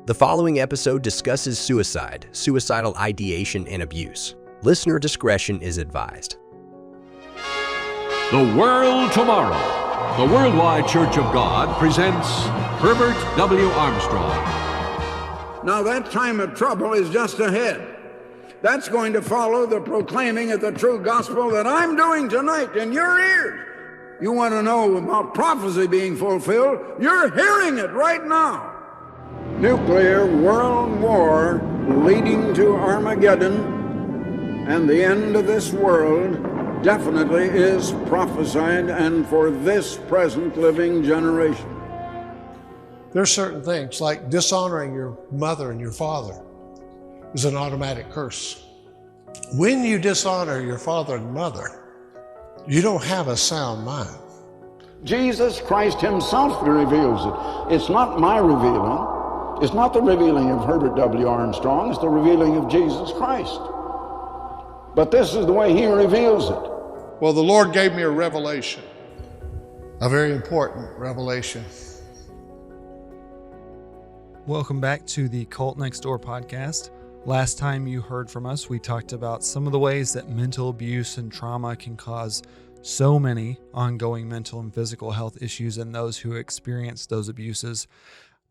The following episode discusses suicide, suicidal ideation, and abuse. Listener discretion is advised. The World Tomorrow. The Worldwide Church of God presents Herbert W. Armstrong. Now that time of trouble is just ahead. That's going to follow the proclaiming of the true gospel that I'm doing tonight in your ears. You want to know about prophecy being fulfilled? You're hearing it right now. Nuclear world war leading to Armageddon and the end of this world definitely is prophesied, and for this present living generation. There's certain things like dishonoring your mother and your father is an automatic curse. When you dishonor your father and mother, you don't have a sound mind. Jesus Christ himself reveals it. It's not my revealing. It's not the revealing of Herbert W. Armstrong. It's the revealing of Jesus Christ. But this is the way he reveals it. Well, the Lord gave me a revelation, a very important revelation. Welcome back to the Cult Next Door podcast. Last time you heard from us, we talked about some of the ways that mental abuse and trauma can cause so many ongoing mental and physical health issues in those who experience those abuses.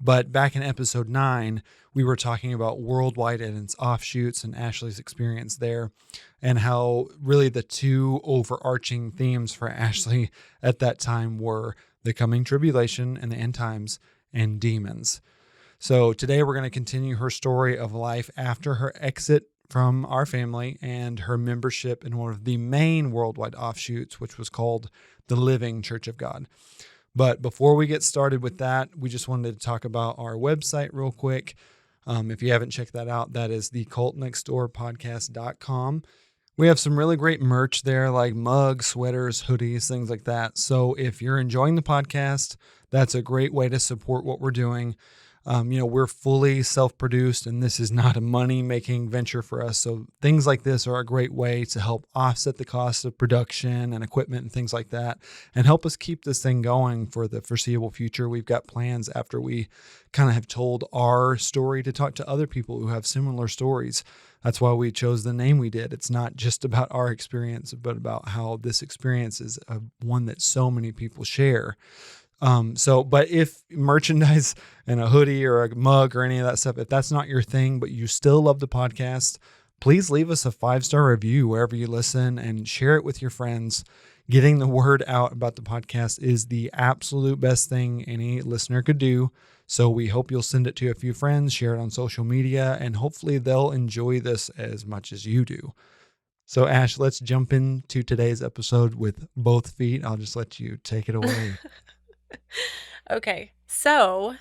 But back in episode 9, we were talking about worldwide and its offshoots and Ashleigh's experience there, and how really the two overarching themes for Ashleigh at that time were the coming tribulation and the end times and demons. So today we're going to continue her story of life after her exit from our family and her membership in one of the main worldwide offshoots, which was called the Living Church of God. But before we get started with that, we just wanted to talk about our website real quick. If you haven't checked that out, that is thecultnextdoorpodcast.com. We have some really great merch there, like mugs, sweaters, hoodies, things like that. So if you're enjoying the podcast, that's a great way to support what we're doing. We're fully self-produced, and this is not a money-making venture for us. So things like this are a great way to help offset the cost of production and equipment and things like that, and help us keep this thing going for the foreseeable future. We've got plans after we kind of have told our story to talk to other people who have similar stories. That's why we chose the name we did. It's not just about our experience, but about how this experience is one that so many people share. But if merchandise and a hoodie or a mug or any of that stuff, if that's not your thing, but you still love the podcast, please leave us a 5-star review wherever you listen and share it with your friends. Getting the word out about the podcast is the absolute best thing any listener could do. So we hope you'll send it to a few friends, share it on social media, and hopefully they'll enjoy this as much as you do. So Ash, let's jump into today's episode with both feet. I'll just let you take it away. Okay, so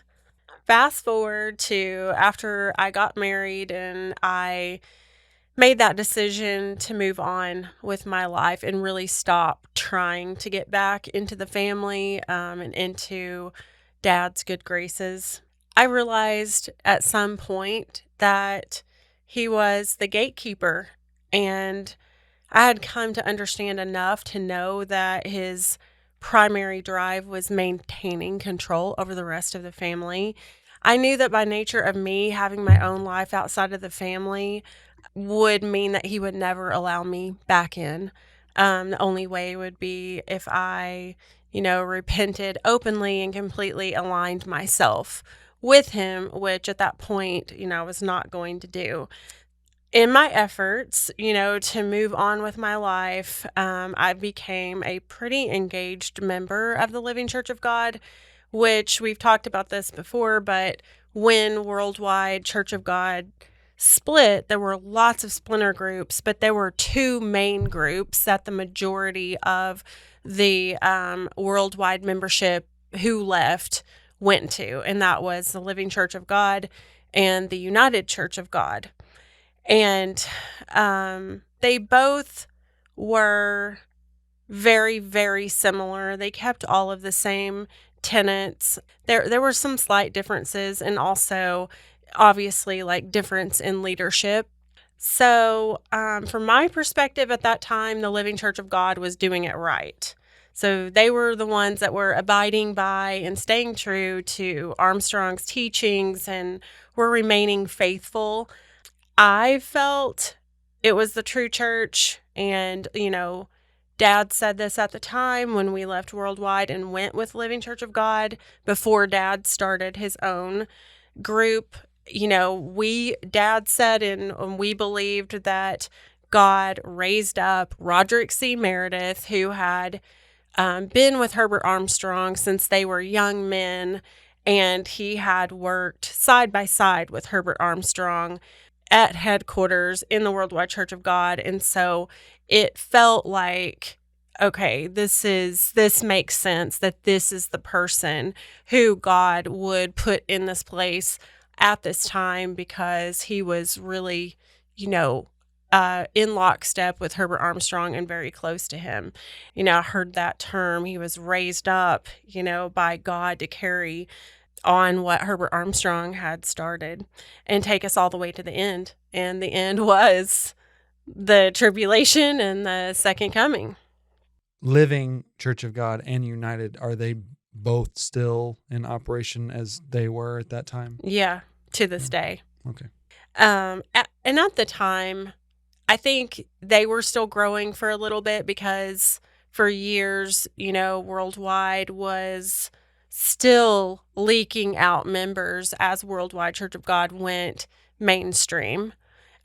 fast forward to after I got married and I made that decision to move on with my life and really stop trying to get back into the family and into Dad's good graces. I realized at some point that he was the gatekeeper, and I had come to understand enough to know that his primary drive was maintaining control over the rest of the family. I knew that by nature of me having my own life outside of the family would mean that he would never allow me back in. The only way would be if I, repented openly and completely aligned myself with him, which at that point, I was not going to do. In my efforts, to move on with my life, I became a pretty engaged member of the Living Church of God, which we've talked about this before, but when Worldwide Church of God split, there were lots of splinter groups, but there were two main groups that the majority of the worldwide membership who left went to, and that was the Living Church of God and the United Church of God. And they both were very, very similar. They kept all of the same tenets. There were some slight differences, and also obviously like difference in leadership. So from my perspective at that time, the Living Church of God was doing it right. So they were the ones that were abiding by and staying true to Armstrong's teachings and were remaining faithful. I felt it was the true church. And, Dad said this at the time when we left Worldwide and went with Living Church of God before Dad started his own group. Dad said and we believed that God raised up Roderick C. Meredith, who had been with Herbert Armstrong since they were young men, and he had worked side by side with Herbert Armstrong at headquarters in the Worldwide Church of God. And so it felt like, okay, this makes sense that this is the person who God would put in this place at this time, because he was really, in lockstep with Herbert Armstrong and very close to him. I heard that term. He was raised up, by God to carry on what Herbert Armstrong had started and take us all the way to the end. And the end was the tribulation and the second coming. Living Church of God and United, are they both still in operation as they were at that time? Yeah, to this day. Okay. And at the time, I think they were still growing for a little bit, because for years, Worldwide was still leaking out members as Worldwide Church of God went mainstream.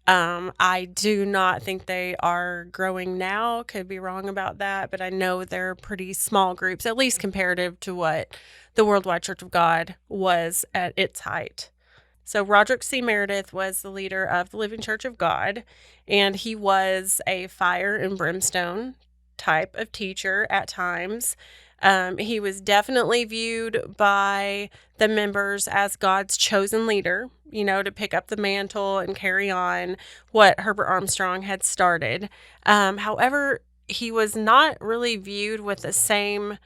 I do not think they are growing now. Could be wrong about that, but I know they're pretty small groups, at least comparative to what the Worldwide Church of God was at its height. So Roderick C. Meredith was the leader of the Living Church of God, and he was a fire and brimstone type of teacher at times. He was definitely viewed by the members as God's chosen leader, to pick up the mantle and carry on what Herbert Armstrong had started. However, he was not really viewed with the same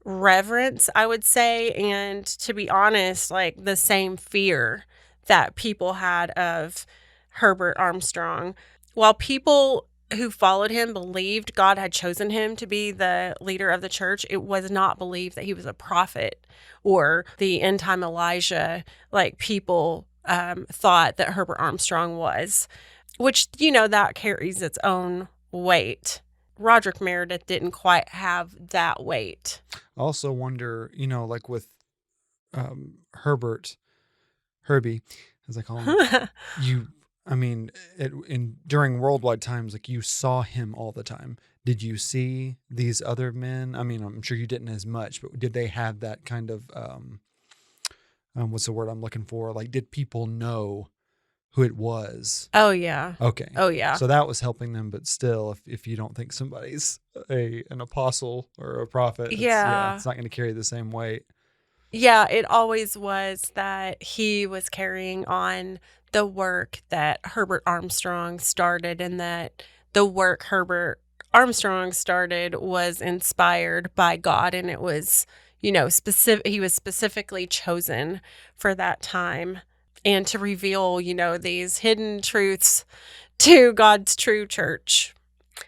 reverence, I would say, and to be honest, like the same fear that people had of Herbert Armstrong. While people who followed him believed God had chosen him to be the leader of the church, it was not believed that he was a prophet or the end time Elijah, like people thought that Herbert Armstrong was, which, that carries its own weight. Roderick Meredith didn't quite have that weight. I also wonder, like with Herbie, as I call him, during Worldwide times, like you saw him all the time. Did you see these other men? I mean, I'm sure you didn't as much, but did they have that kind of, what's the word I'm looking for? Like, did people know who it was? Oh, yeah. Okay. Oh, yeah. So that was helping them, but still, if you don't think somebody's an apostle or a prophet, it's not going to carry the same weight. Yeah, it always was that he was carrying on the work that Herbert Armstrong started, and that the work Herbert Armstrong started was inspired by God, and it was, specific. He was specifically chosen for that time and to reveal, these hidden truths to God's true church.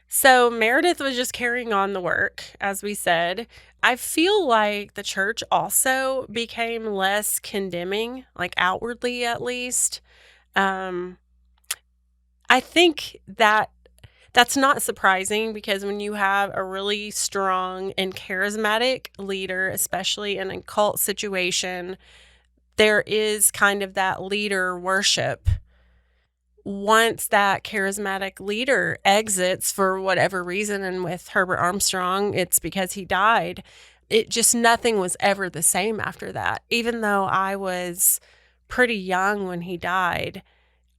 So Meredith was just carrying on the work, as we said. I feel like the church also became less condemning, like outwardly at least. I think that's not surprising, because when you have a really strong and charismatic leader, especially in a cult situation, there is kind of that leader worship. Once that charismatic leader exits for whatever reason, and with Herbert Armstrong, it's because he died, nothing was ever the same after that. Even though I was pretty young when he died,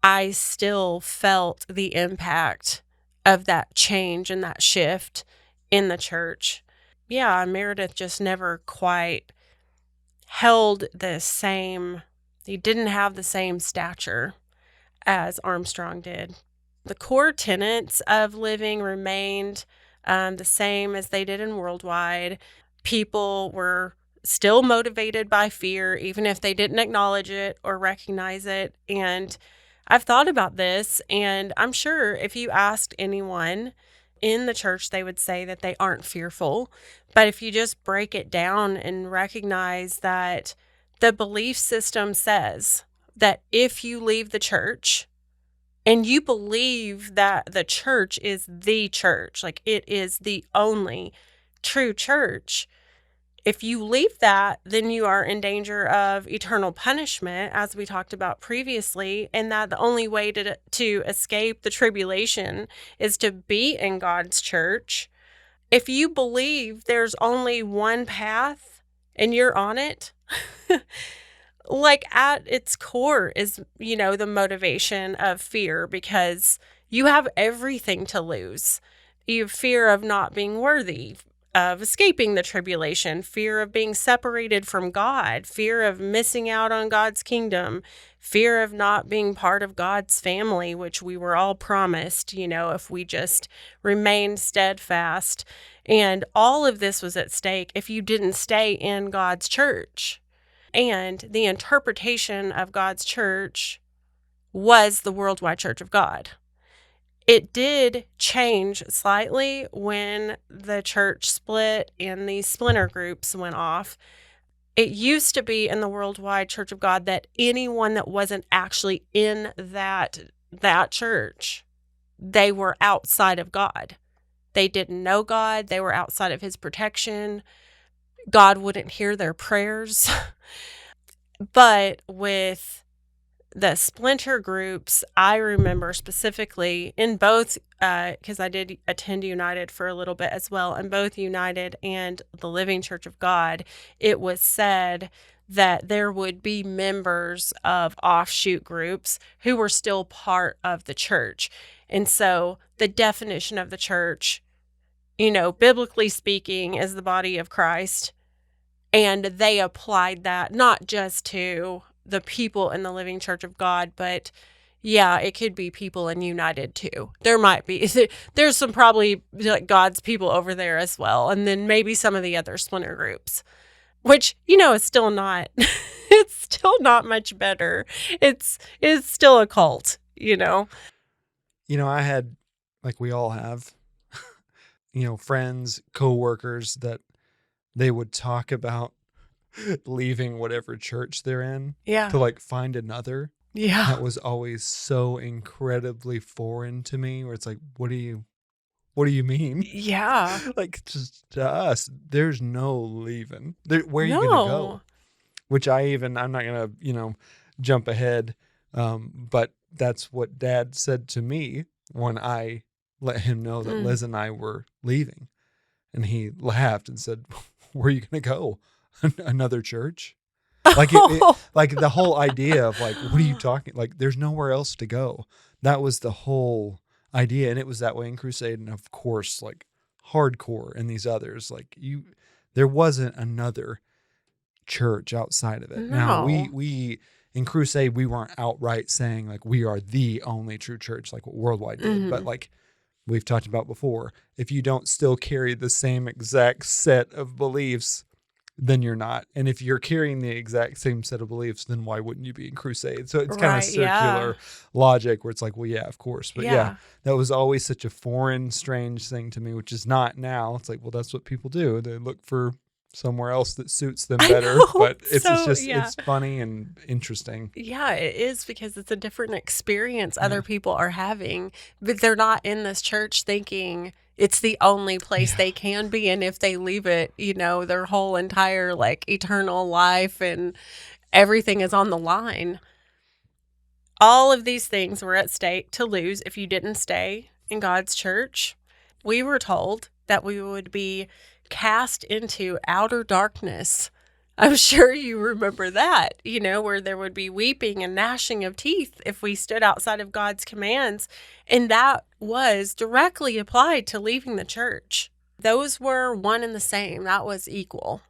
I still felt the impact of that change and that shift in the church. Yeah, Meredith just never quite held the same, he didn't have the same stature as Armstrong did. The core tenets of living remained the same as they did in Worldwide. People were still motivated by fear, even if they didn't acknowledge it or recognize it. And I've thought about this, and I'm sure if you asked anyone In the church, they would say that they aren't fearful. But if you just break it down and recognize that the belief system says that if you leave the church and you believe that the church is the church, like it is the only true church, if you leave that, then you are in danger of eternal punishment, as we talked about previously, and that the only way to escape the tribulation is to be in God's church. If you believe there's only one path and you're on it, like at its core is, the motivation of fear, because you have everything to lose. You have fear of not being worthy, of escaping the tribulation, fear of being separated from God, fear of missing out on God's kingdom, fear of not being part of God's family, which we were all promised, if we just remained steadfast. And all of this was at stake if you didn't stay in God's church. And the interpretation of God's church was the worldwide church of God. It did change slightly when the church split and these splinter groups went off. It used to be in the worldwide church of God that anyone that wasn't actually in that church, they were outside of God. They didn't know God. They were outside of his protection. God wouldn't hear their prayers. But with the splinter groups, I remember specifically in both, because I did attend United for a little bit as well, in both United and the Living Church of God, it was said that there would be members of offshoot groups who were still part of the church. And so the definition of the church, biblically speaking, is the body of Christ. And they applied that not just to the people in the Living Church of God, but it could be people in United too. There might be, there's some probably like God's people over there as well. And then maybe some of the other splinter groups, which, is still not, it's still not much better. It's still a cult, I had, like we all have, friends, coworkers that they would talk about leaving whatever church they're in to like find another. Yeah. That was always so incredibly foreign to me, where it's like, what do you mean? Yeah. Like, just to us, there's no leaving. Where are you going to go? Which I'm not going to, jump ahead. But that's what Dad said to me when I let him know that Liz and I were leaving. And he laughed and said, where are you going to go? Another church? Like, like the whole idea of like, what are you talking? Like, there's nowhere else to go. That was the whole idea. And it was that way in Crusade. And of course, like hardcore in these others, like there wasn't another church outside of it. No. Now we in Crusade, we weren't outright saying like, we are the only true church, like what Worldwide did. But like we've talked about before, if you don't still carry the same exact set of beliefs, then you're not. And if you're carrying the exact same set of beliefs, then why wouldn't you be in Crusade? So it's kind of circular logic where it's like, well, yeah, of course. But that was always such a foreign, strange thing to me, which is not now. It's like, well, that's what people do. They look for somewhere else that suits them better. But it's funny and interesting. Yeah, it is, because it's a different experience other people are having, but they're not in this church thinking it's the only place they can be. And if they leave it, their whole entire like eternal life and everything is on the line. All of these things were at stake to lose if you didn't stay in God's church. We were told that we would be cast into outer darkness. I'm sure you remember that, where there would be weeping and gnashing of teeth if we stood outside of God's commands. And that was directly applied to leaving the church. Those were one and the same. That was equal.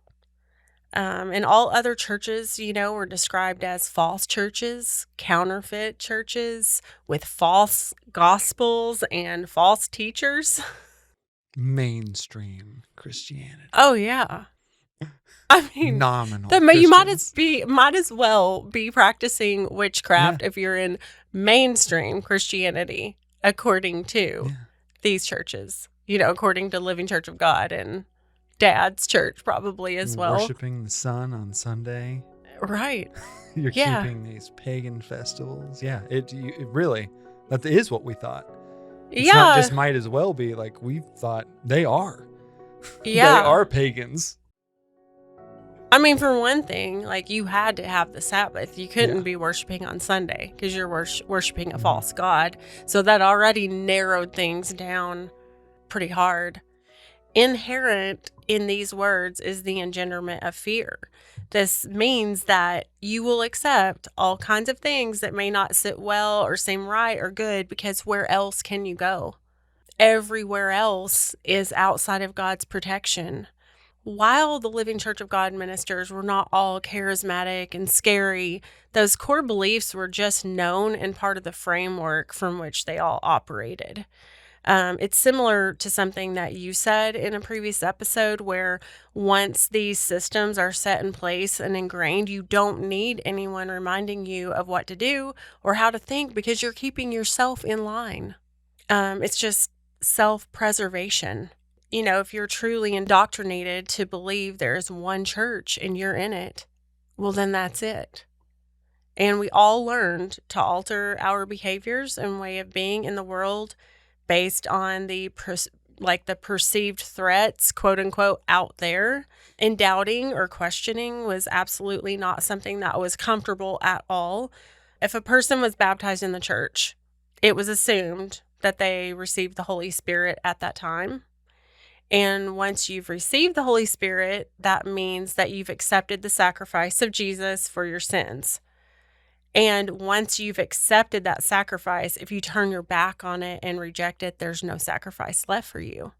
And all other churches, were described as false churches, counterfeit churches with false gospels and false teachers. Mainstream Christianity. Oh, yeah. I mean, nominal. You might as well be practicing witchcraft if you're in mainstream Christianity, according to these churches. according to Living Church of God and Dad's church probably as well. Worshipping the sun on Sunday. Right. You're Yeah. keeping these pagan festivals. Yeah, it really, that is what we thought. It's not just might as well be, like, we thought they are. Yeah. They are pagans. I mean, for one thing, like, you had to have the Sabbath. You couldn't be worshiping on Sunday because you're worshiping a false god. So that already narrowed things down pretty hard. Inherent in these words is the engenderment of fear. This means that you will accept all kinds of things that may not sit well or seem right or good, because where else can you go? Everywhere else is outside of God's protection. While the Living Church of God ministers were not all charismatic and scary, those core beliefs were just known and part of the framework from which they all operated. It's similar to something that you said in a previous episode, where once these systems are set in place and ingrained, you don't need anyone reminding you of what to do or how to think, because you're keeping yourself in line. It's just self-preservation. If you're truly indoctrinated to believe there is one church and you're in it, well, then that's it. And we all learned to alter our behaviors and way of being in the world based on the perceived threats, quote unquote, out there. And doubting or questioning was absolutely not something that was comfortable at all. If a person was baptized in the church, it was assumed that they received the Holy Spirit at that time. And once you've received the Holy Spirit, that means that you've accepted the sacrifice of Jesus for your sins. And once you've accepted that sacrifice, if you turn your back on it and reject it, there's no sacrifice left for you.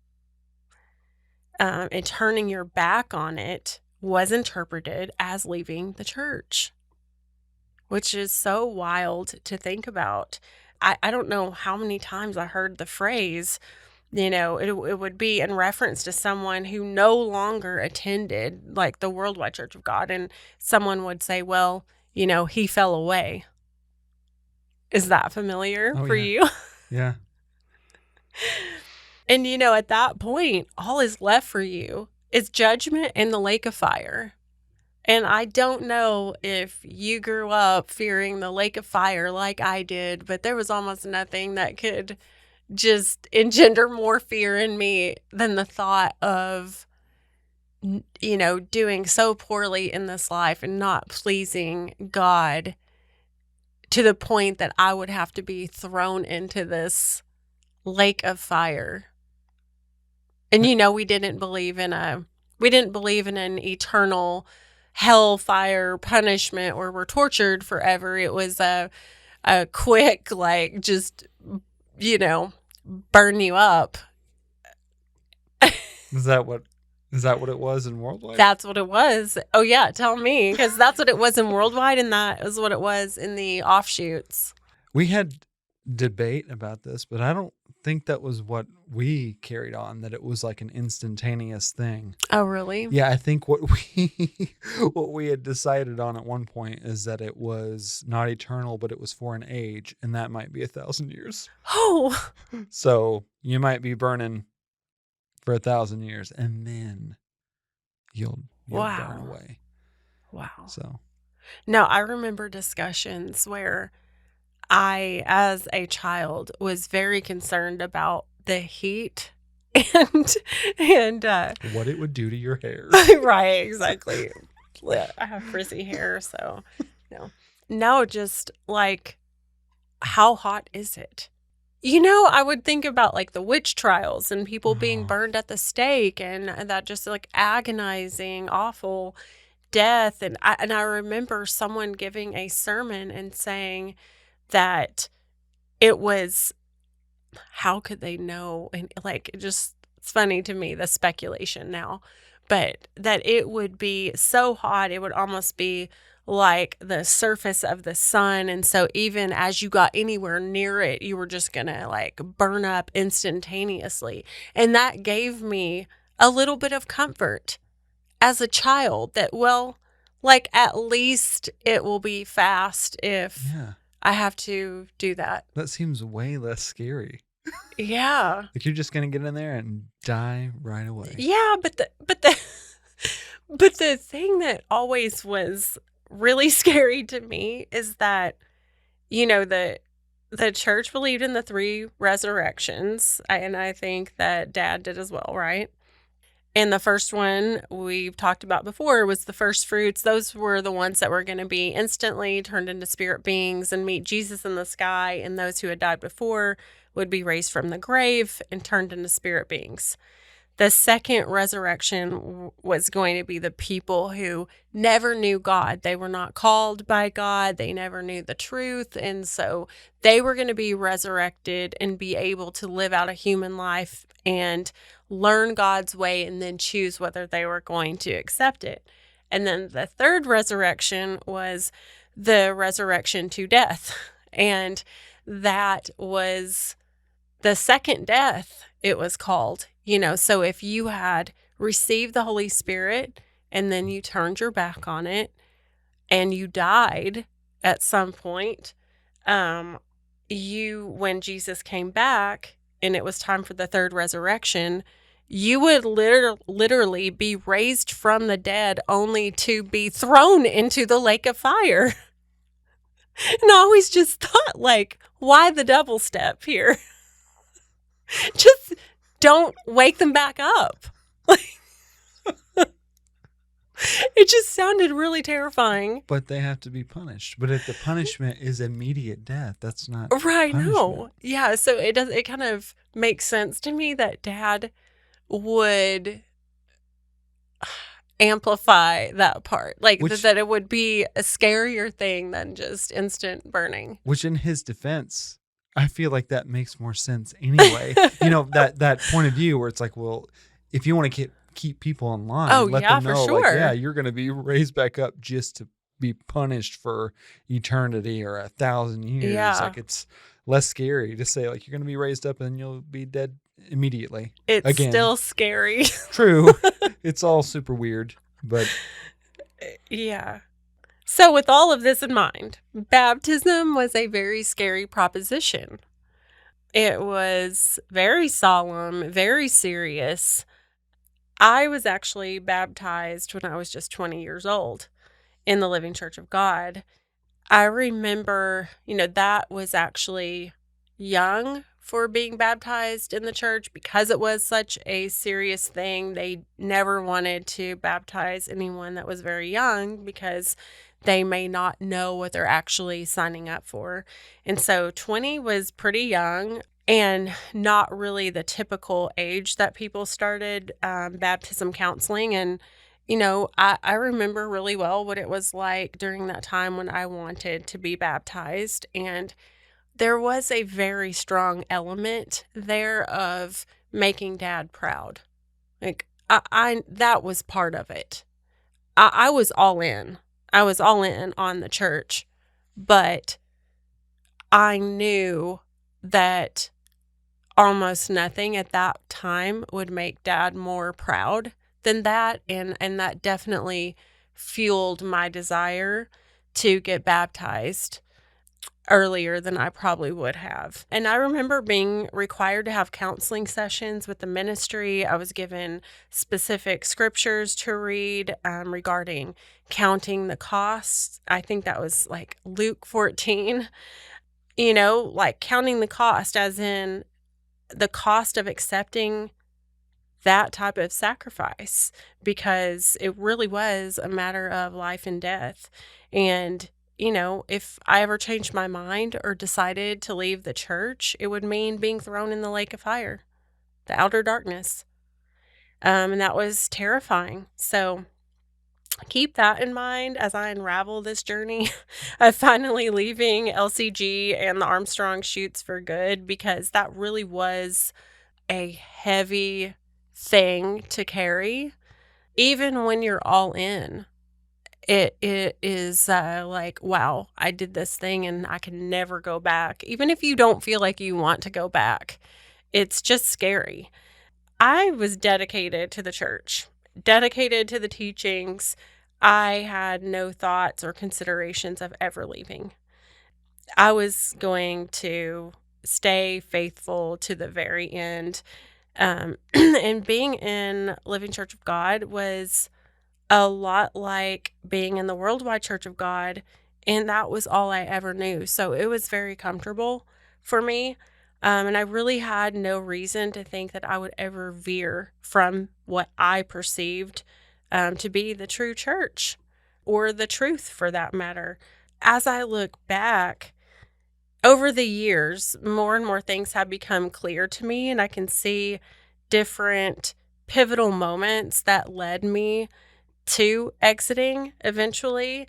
And turning your back on it was interpreted as leaving the church, which is so wild to think about. I don't know how many times I heard the phrase, it would be in reference to someone who no longer attended, like, the Worldwide Church of God. And someone would say, well, he fell away. Is that familiar for you? Yeah. And, at that point, all is left for you is judgment and the lake of fire. And I don't know if you grew up fearing the lake of fire like I did, but there was almost nothing that could just engender more fear in me than the thought of, doing so poorly in this life and not pleasing God to the point that I would have to be thrown into this lake of fire. And, we didn't believe in an eternal hellfire punishment where we're tortured forever. It was a quick, like, just, burn you up. Is that what it was in Worldwide? That's what it was. Oh yeah, tell me, because that's what it was in Worldwide, and that is what it was in the offshoots. We had debate about this, but I don't think that was what we carried on, that it was like an instantaneous thing. Oh really? Yeah, I think what we had decided on at one point is that it was not eternal, but it was for an age, and that might be 1,000 years. Oh. So you might be burning for 1,000 years, and then you'll burn away. Wow. So, no, I remember discussions where I, as a child, was very concerned about the heat and what it would do to your hair. Right, exactly. I have frizzy hair, so no, just like, how hot is it? I would think about, like, the witch trials and people being burned at the stake, and that just, like, agonizing, awful death. And I remember someone giving a sermon and saying that it was, how could they know? And, like, it's funny to me, the speculation now, but that it would be so hot, it would almost be like the surface of the sun. And so even as you got anywhere near it, you were just going to, like, burn up instantaneously. And that gave me a little bit of comfort as a child that, well, like, at least it will be fast if I have to do that. That seems way less scary. Yeah. Like you're just gonna get in there and die right away. Yeah, but the thing that always was really scary to me is that, the church believed in the 3 resurrections, and I think that Dad did as well, right? And the first one we've talked about before was the first fruits. Those were the ones that were going to be instantly turned into spirit beings and meet Jesus in the sky, and those who had died before would be raised from the grave and turned into spirit beings. The second resurrection was going to be the people who never knew God. They were not called by God. They never knew the truth. And so they were going to be resurrected and be able to live out a human life and learn God's way and then choose whether they were going to accept it. And then the third resurrection was the resurrection to death. And that was the second death, it was called. So if you had received the Holy Spirit and then you turned your back on it and you died at some point, when Jesus came back and it was time for the third resurrection, you would literally be raised from the dead only to be thrown into the lake of fire. And I always just thought, like, why the double step here? Just don't wake them back up. It just sounded really terrifying. But they have to be punished. But if the punishment is immediate death, that's not right. punishment. No. Yeah. So it kind of makes sense to me that Dad would amplify that part, like that it would be a scarier thing than just instant burning. Which, in his defense, I feel like that makes more sense anyway. that point of view where it's like, well, if you want to keep people in line, let them know, for sure. like, you're going to be raised back up just to be punished for eternity or 1,000 years. Yeah. Like, it's less scary to say, like, you're going to be raised up and then you'll be dead immediately. It's Again, still scary. True. It's all super weird, but yeah. So with all of this in mind, baptism was a very scary proposition. It was very solemn, very serious. I was actually baptized when I was just 20 years old in the Living Church of God. I remember, that was actually young for being baptized in the church because it was such a serious thing. They never wanted to baptize anyone that was very young because they may not know what they're actually signing up for. And so 20 was pretty young and not really the typical age that people started baptism counseling. And, I remember really well what it was like during that time when I wanted to be baptized. And there was a very strong element there of making Dad proud. Like, I that was part of it. I was all in. I was all in on the church, but I knew that almost nothing at that time would make Dad more proud than that, and that definitely fueled my desire to get baptized earlier than I probably would have. And I remember being required to have counseling sessions with the ministry. I was given specific scriptures to read regarding counting the costs. I think that was like Luke 14, like counting the cost as in the cost of accepting that type of sacrifice, because it really was a matter of life and death. And if I ever changed my mind or decided to leave the church, it would mean being thrown in the lake of fire, the outer darkness. And that was terrifying. So keep that in mind as I unravel this journey of finally leaving LCG and the Armstrong shoots for good, because that really was a heavy thing to carry. Even when you're all in, it is like, wow, I did this thing and I can never go back. Even if you don't feel like you want to go back, it's just scary. I was dedicated to the church, dedicated to the teachings. I had no thoughts or considerations of ever leaving. I was going to stay faithful to the very end. And being in Living Church of God was a lot like being in the Worldwide Church of God, and that was all I ever knew. So it was very comfortable for me. And I really had no reason to think that I would ever veer from what I perceived to be the true church, or the truth for that matter. As I look back over the years, more and more things have become clear to me, and I can see different pivotal moments that led me to exiting eventually.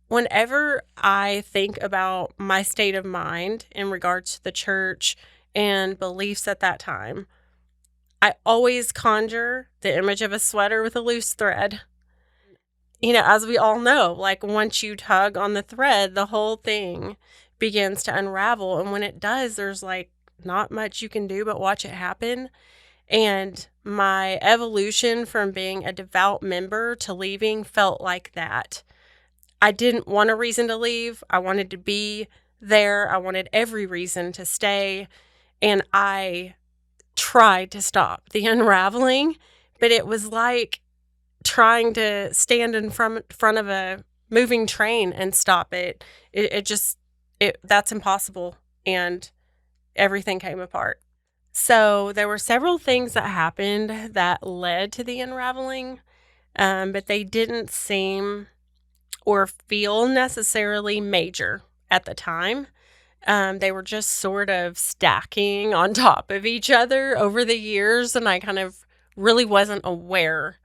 Whenever I think about my state of mind in regards to the church and beliefs at that time, I always conjure the image of a sweater with a loose thread. As we all know, like once you tug on the thread, the whole thing begins to unravel. And when it does, there's like not much you can do but watch it happen. And my evolution from being a devout member to leaving felt like that. I didn't want a reason to leave. I wanted to be there. I wanted every reason to stay. And I tried to stop the unraveling, but it was like trying to stand in front of a moving train and stop it. That's impossible. And everything came apart. So there were several things that happened that led to the unraveling, but they didn't seem or feel necessarily major at the time. They were just sort of stacking on top of each other over the years, and I kind of really wasn't aware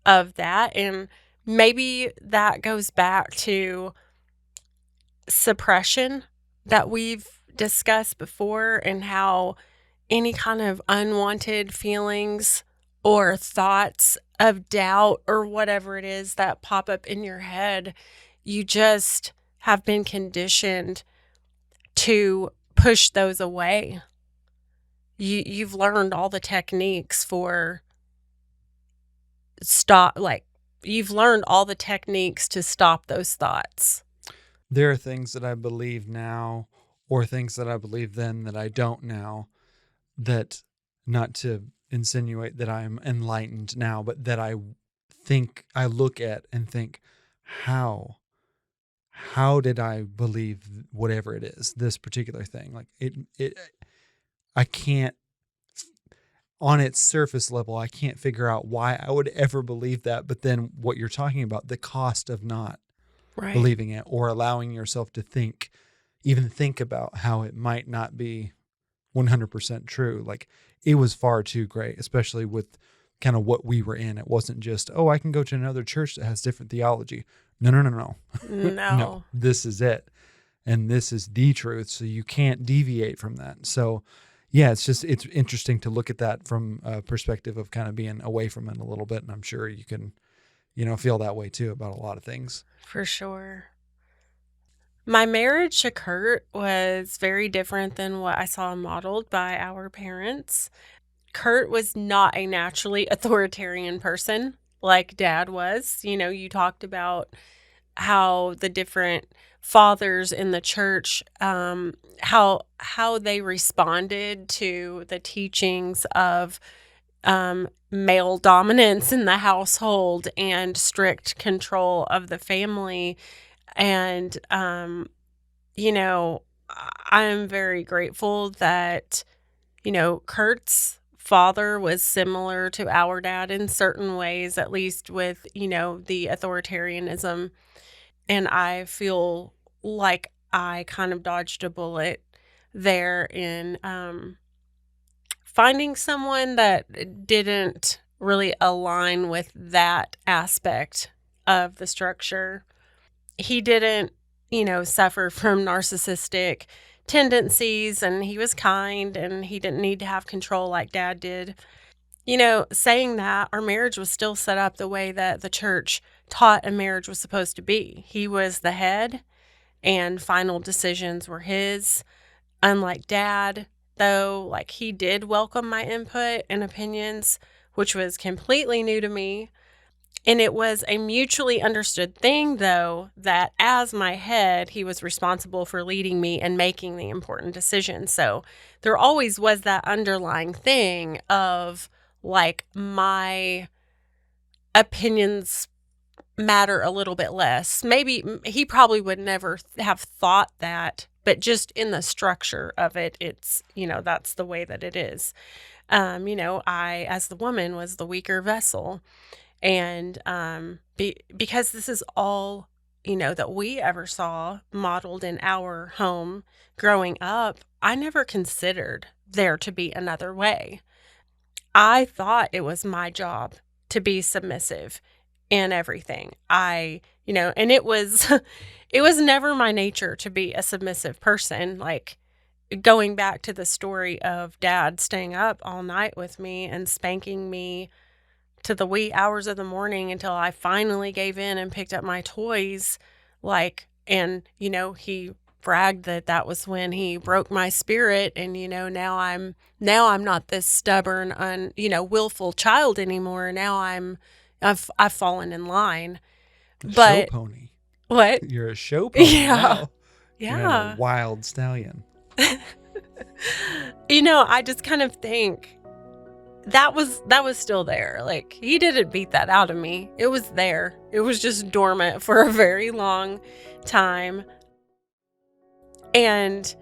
of that. And maybe that goes back to suppression that we've discussed before, and how any kind of unwanted feelings or thoughts of doubt or whatever it is that pop up in your head, you just have been conditioned to push those away. You've learned all the techniques for you've learned all the techniques to stop those thoughts. There are things that I believe now, or things that I believe then that I don't now, that, not to insinuate that I'm enlightened now, but that I look at and think, how did I believe whatever it is, this particular thing? Like I can't, on its surface level, I can't figure out why I would ever believe that. But then what you're talking about, the cost of not believing it, or allowing yourself to think about how it might not be 100% true. Like, it was far too great, especially with kind of what we were in. It wasn't just, oh, I can go to another church that has different theology. No. No, this is it. And this is the truth. So you can't deviate from that. So yeah, it's interesting to look at that from a perspective of kind of being away from it a little bit. And I'm sure you can, feel that way too about a lot of things. For sure. My marriage to Kurt was very different than what I saw modeled by our parents. Kurt was not a naturally authoritarian person like Dad was. You talked about how the different fathers in the church, how they responded to the teachings of male dominance in the household and strict control of the family. And, I'm very grateful that, Kurt's father was similar to our dad in certain ways, at least with, the authoritarianism. And I feel like I kind of dodged a bullet there in finding someone that didn't really align with that aspect of the structure. He didn't, suffer from narcissistic tendencies, and he was kind, and he didn't need to have control like Dad did. Saying that, our marriage was still set up the way that the church taught a marriage was supposed to be. He was the head, and final decisions were his. Unlike Dad, though, like, he did welcome my input and opinions, which was completely new to me. And it was a mutually understood thing, though, that as my head, he was responsible for leading me and making the important decisions. So there always was that underlying thing of like my opinions matter a little bit less. Maybe he probably would never have thought that, but just in the structure of it, it's, that's the way that it is. I, as the woman, was the weaker vessel. And because this is all, that we ever saw modeled in our home growing up, I never considered there to be another way. I thought it was my job to be submissive in everything. And it was, it was never my nature to be a submissive person. Like, going back to the story of Dad staying up all night with me and spanking me to the wee hours of the morning until I finally gave in and picked up my toys. And he bragged that was when he broke my spirit. And, now I'm not this stubborn, willful child anymore. Now I've fallen in line. Show pony. What? You're a show pony now. Yeah. You're a wild stallion. I just kind of think that was still there. Like, he didn't beat that out of me. It was there. It was just dormant for a very long time. And,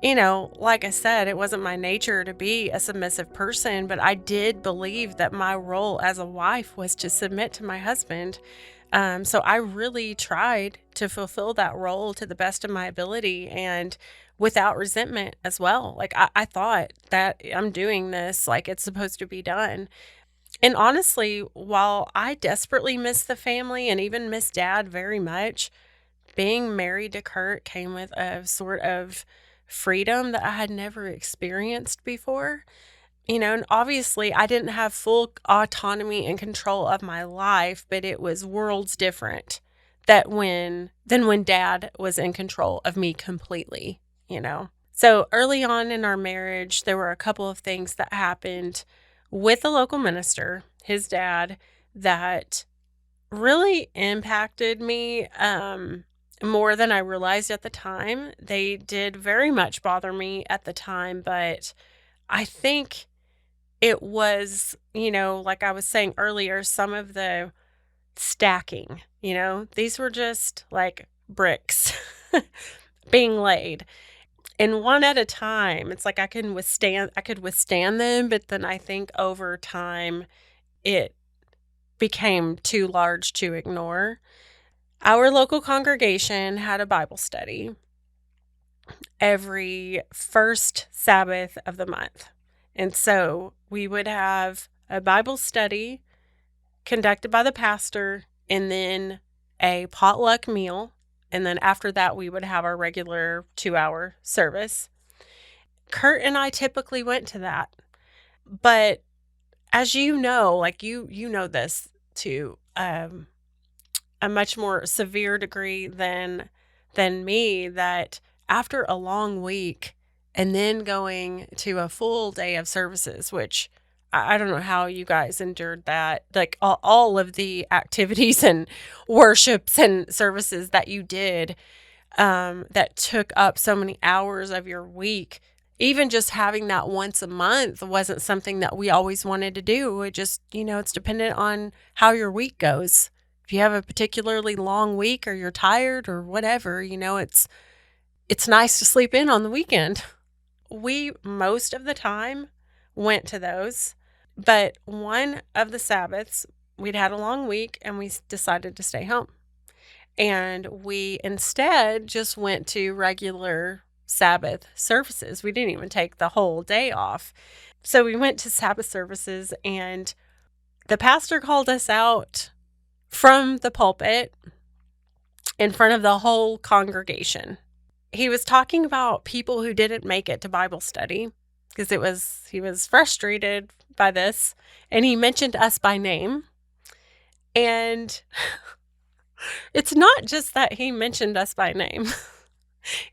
like I said, it wasn't my nature to be a submissive person, but I did believe that my role as a wife was to submit to my husband. So I really tried to fulfill that role to the best of my ability and without resentment as well. Like, I thought that I'm doing this like it's supposed to be done. And honestly, while I desperately miss the family and even miss Dad very much, being married to Kurt came with a sort of freedom that I had never experienced before. And obviously I didn't have full autonomy and control of my life, but it was worlds different than when Dad was in control of me completely, So early on in our marriage, there were a couple of things that happened with the local minister, his dad, that really impacted me more than I realized at the time. They did very much bother me at the time, but I think it was, like I was saying earlier, some of the stacking, these were just like bricks being laid. And one at a time. It's like I could withstand them, but then I think over time it became too large to ignore. Our local congregation had a Bible study every first Sabbath of the month. And so we would have a Bible study conducted by the pastor and then a potluck meal. And then after that, we would have our regular 2-hour service. Kurt and I typically went to that. But as you know, like you know this to a much more severe degree than me, that after a long week and then going to a full day of services, which I don't know how you guys endured that, like all of the activities and worships and services that you did that took up so many hours of your week. Even just having that once a month wasn't something that we always wanted to do. It just, it's dependent on how your week goes. If you have a particularly long week or you're tired or whatever, it's nice to sleep in on the weekend. We, most of the time, went to those. But one of the Sabbaths, we'd had a long week and we decided to stay home. And we instead just went to regular Sabbath services. We didn't even take the whole day off. So we went to Sabbath services and the pastor called us out from the pulpit in front of the whole congregation. He was talking about people who didn't make it to Bible study because he was frustrated by this, and he mentioned us by name. And it's not just that he mentioned us by name.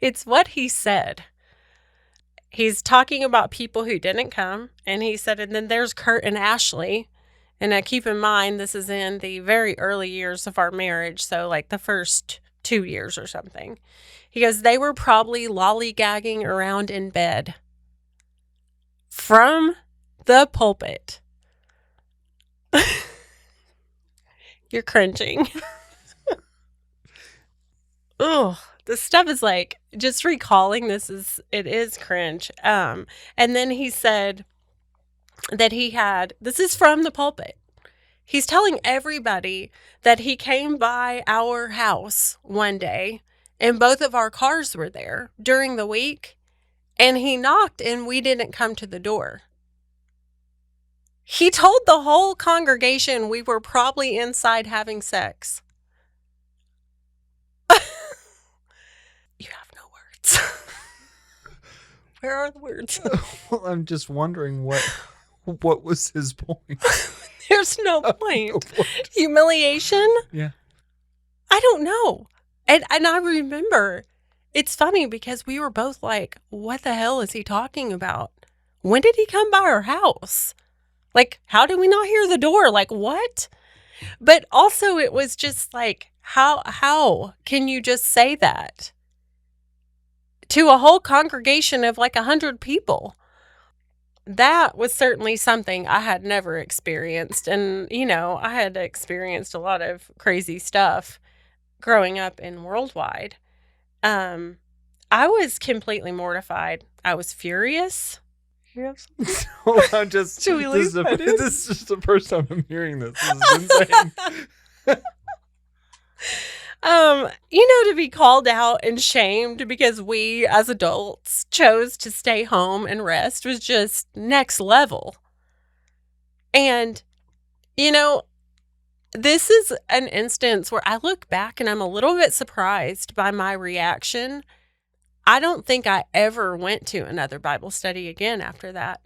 It's what he said. He's talking about people who didn't come, and he said, and then there's Kurt and Ashleigh, And now keep in mind, this is in the very early years of our marriage. So like the first 2 years or something. He goes, they were probably lollygagging around in bed from the pulpit. You're cringing. Oh, this stuff is like, just recalling this it is cringe. And then he said that this is from the pulpit. He's telling everybody that he came by our house one day and both of our cars were there during the week, and he knocked and we didn't come to the door. He told the whole congregation we were probably inside having sex. You have no words. Where are the words? Well, I'm just wondering what was his point? There's no point. Humiliation? Yeah. I don't know. And I remember, it's funny because we were both like, what the hell is he talking about? When did he come by our house? Like, how did we not hear the door? Like, what? But also it was just like, how can you just say that to a whole congregation of like 100 people? That was certainly something I had never experienced. And, I had experienced a lot of crazy stuff growing up in Worldwide. I was completely mortified. I was furious. Yes. I'm just, Should we leave that in? This is just the first time I'm hearing this. This is insane. To be called out and shamed because we as adults chose to stay home and rest was just next level. And, this is an instance where I look back and I'm a little bit surprised by my reaction. I don't think I ever went to another Bible study again after that.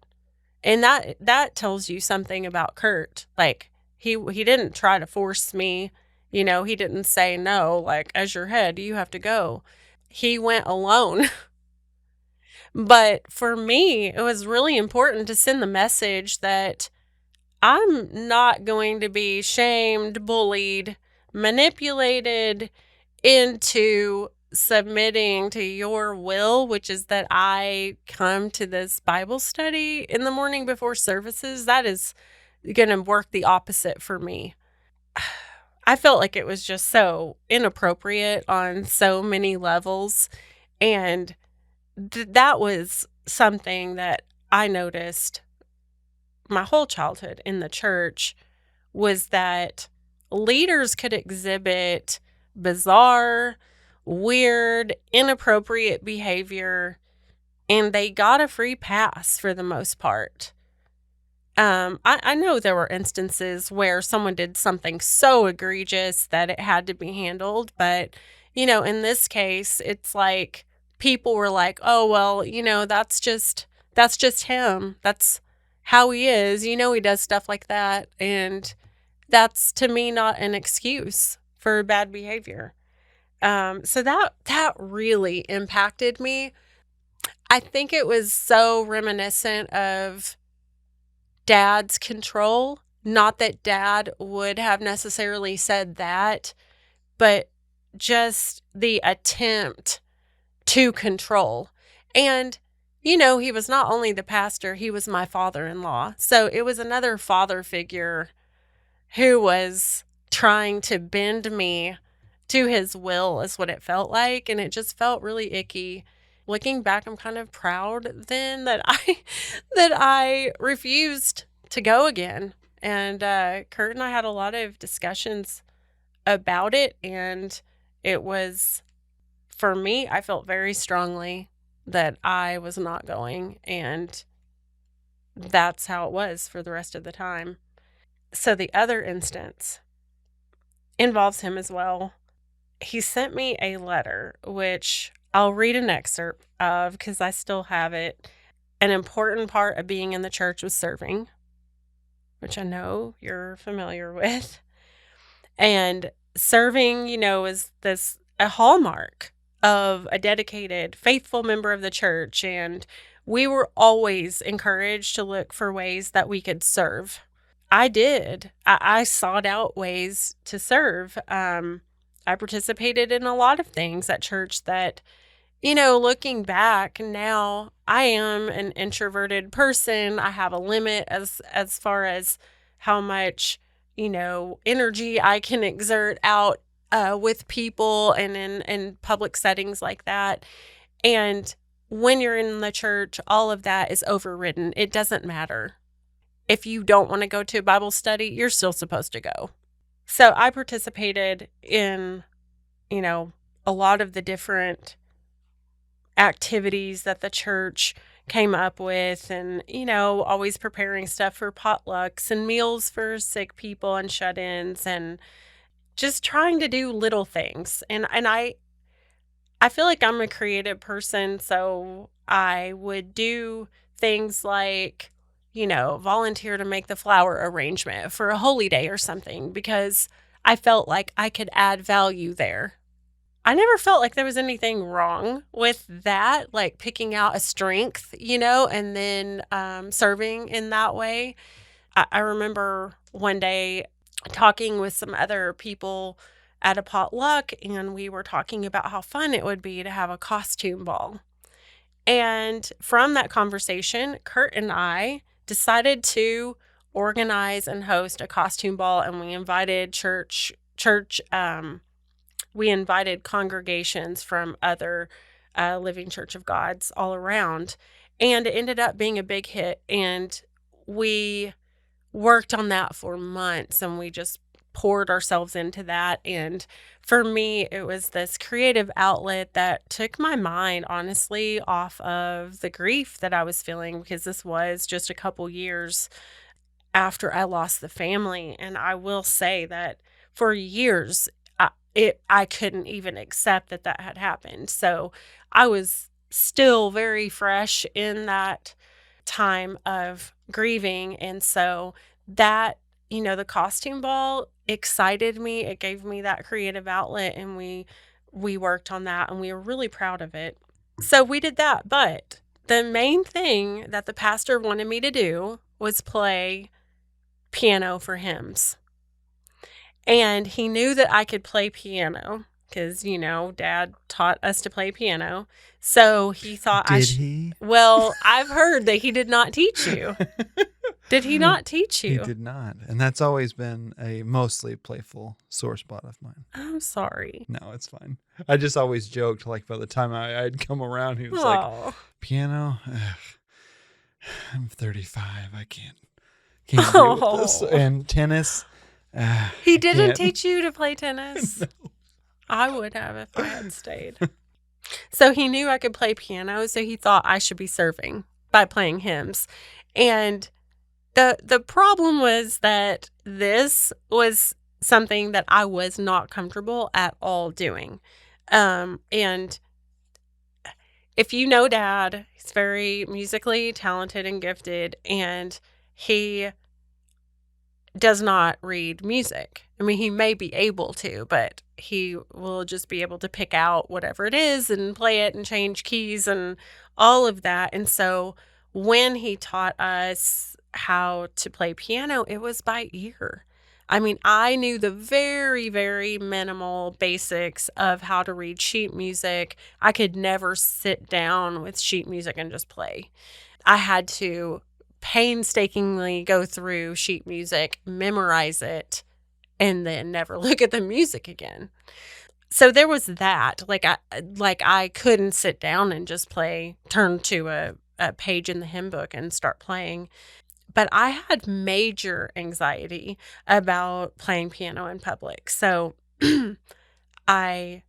And that tells you something about Kurt. Like, he didn't try to force me. He didn't say, no, like, as your head, you have to go. He went alone. But for me, it was really important to send the message that I'm not going to be shamed, bullied, manipulated into submitting to your will, which is that I come to this Bible study in the morning before services. That is going to work the opposite for me. I felt like it was just so inappropriate on so many levels. And that was something that I noticed my whole childhood in the church, was that leaders could exhibit bizarre, weird, inappropriate behavior, and they got a free pass for the most part. I know there were instances where someone did something so egregious that it had to be handled, but, in this case, it's like people were like, oh, well, that's just him. That's how he is. He does stuff like that. And that's, to me, not an excuse for bad behavior. So that really impacted me. I think it was so reminiscent of Dad's control. Not that Dad would have necessarily said that, but just the attempt to control. And, he was not only the pastor, he was my father-in-law. So it was another father figure who was trying to bend me to his will, is what it felt like. And it just felt really icky. Looking back, I'm kind of proud then that I refused to go again. And Kurt and I had a lot of discussions about it. And it was, for me, I felt very strongly that I was not going. And that's how it was for the rest of the time. So the other instance involves him as well. He sent me a letter, which I'll read an excerpt of because I still have it. An important part of being in the church was serving, which I know you're familiar with. And serving, is a hallmark of a dedicated, faithful member of the church. And we were always encouraged to look for ways that we could serve. I did. I sought out ways to serve. I participated in a lot of things at church that, looking back now, I am an introverted person. I have a limit as far as how much, energy I can exert out with people and in public settings like that. And when you're in the church, all of that is overridden. It doesn't matter. If you don't want to go to a Bible study, you're still supposed to go. So I participated in, a lot of the different activities that the church came up with, and, always preparing stuff for potlucks and meals for sick people and shut-ins, and just trying to do little things. And I feel like I'm a creative person, so I would do things like, volunteer to make the flower arrangement for a holy day or something, because I felt like I could add value there. I never felt like there was anything wrong with that, like picking out a strength, and then serving in that way. I remember one day talking with some other people at a potluck, and we were talking about how fun it would be to have a costume ball. And from that conversation, Kurt and I decided to organize and host a costume ball, and we invited we invited congregations from other Living Church of Gods all around, and it ended up being a big hit. And we worked on that for months, and we just poured ourselves into that. And for me, it was this creative outlet that took my mind, honestly, off of the grief that I was feeling, because this was just a couple years after I lost the family. And I will say that for years, I couldn't even accept that had happened. So I was still very fresh in that time of grieving. And so that, the costume ball excited me. It gave me that creative outlet, and we worked on that, and we were really proud of it. So we did that. But the main thing that the pastor wanted me to do was play piano for hymns. And he knew that I could play piano because, Dad taught us to play piano. So he thought Did he? Well, I've heard that he did not teach you. Did he not teach you? He did not. And that's always been a mostly playful sore spot of mine. I'm sorry. No, it's fine. I just always joked, like, by the time I'd come around, he was like, piano? Ugh, I'm 35. I can't deal with this. And tennis? He didn't teach you to play tennis? No. I would have if I had stayed. So he knew I could play piano, so he thought I should be serving by playing hymns. And the problem was that this was something that I was not comfortable at all doing. And if you know Dad, he's very musically talented and gifted, and he does not read music. I mean, he may be able to, but he will just be able to pick out whatever it is and play it and change keys and all of that. And so when he taught us how to play piano, it was by ear. I mean, I knew the very, very minimal basics of how to read sheet music. I could never sit down with sheet music and just play. I had to painstakingly go through sheet music, memorize it, and then never look at the music again. So there was that. Like I couldn't sit down and just turn to a page in the hymn book and start playing. But I had major anxiety about playing piano in public. So I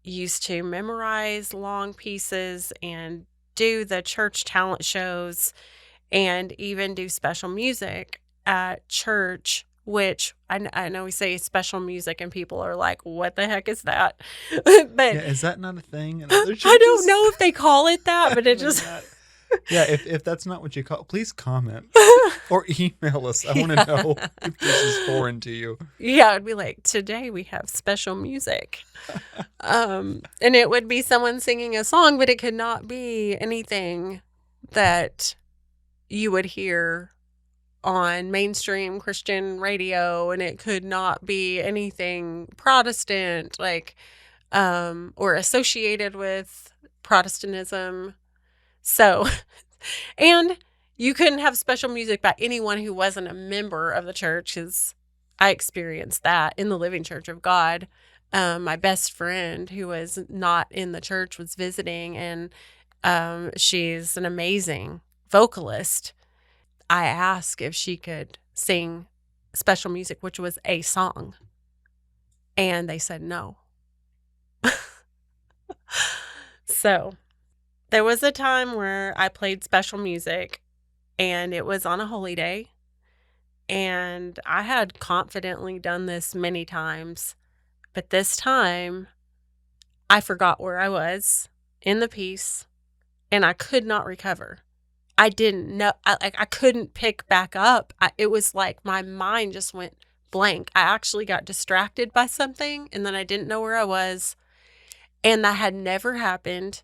used to memorize long pieces and do the church talent shows and even do special music at church, which I know we say special music and people are like, what the heck is that? But is that not a thing in other churches? I don't know if they call it that, but it just... Yeah, if that's not what you call, please comment or email us. I want to know if this is foreign to you. Yeah, it'd be like, today we have special music. And it would be someone singing a song, but it could not be anything that you would hear on mainstream Christian radio, and it could not be anything Protestant, like, or associated with Protestantism. So, and you couldn't have special music by anyone who wasn't a member of the church, because I experienced that in the Living Church of God. My best friend, who was not in the church, was visiting, and she's an amazing vocalist. I asked if she could sing special music, which was a song, and they said no. So there was a time where I played special music, and it was on a holy day, and I had confidently done this many times, but this time I forgot where I was in the piece, and I could not recover. I didn't know, I couldn't pick back up. It was like my mind just went blank. I actually got distracted by something, and then I didn't know where I was, and that had never happened.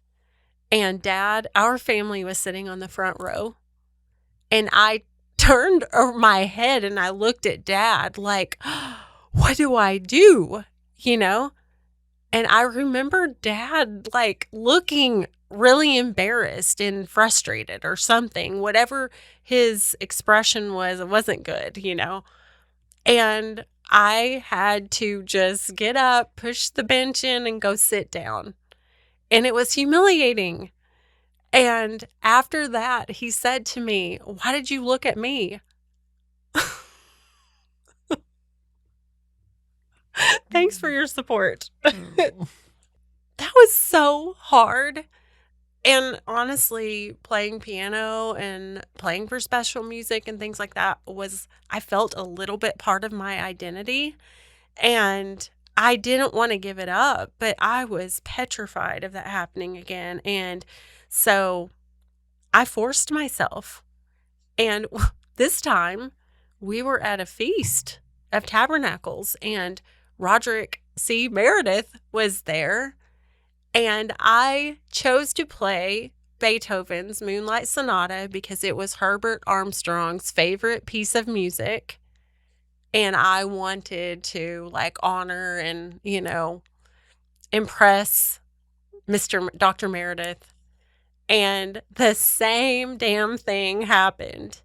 And Dad, our family was sitting on the front row, and I turned my head and I looked at Dad like, what do I do? You know? And I remember Dad like looking really embarrassed and frustrated or something. Whatever his expression was, it wasn't good, you know? And I had to just get up, push the bench in, and go sit down. And it was humiliating. And after that, he said to me, "Why did you look at me?" Thanks for your support. That was so hard. And honestly, playing piano and playing for special music and things like that I felt a little bit part of my identity. And I didn't want to give it up, but I was petrified of that happening again. And so I forced myself. And this time we were at a feast of tabernacles, and Roderick C. Meredith was there. And I chose to play Beethoven's Moonlight Sonata because it was Herbert Armstrong's favorite piece of music. And I wanted to like honor and, impress Dr. Meredith. And the same damn thing happened.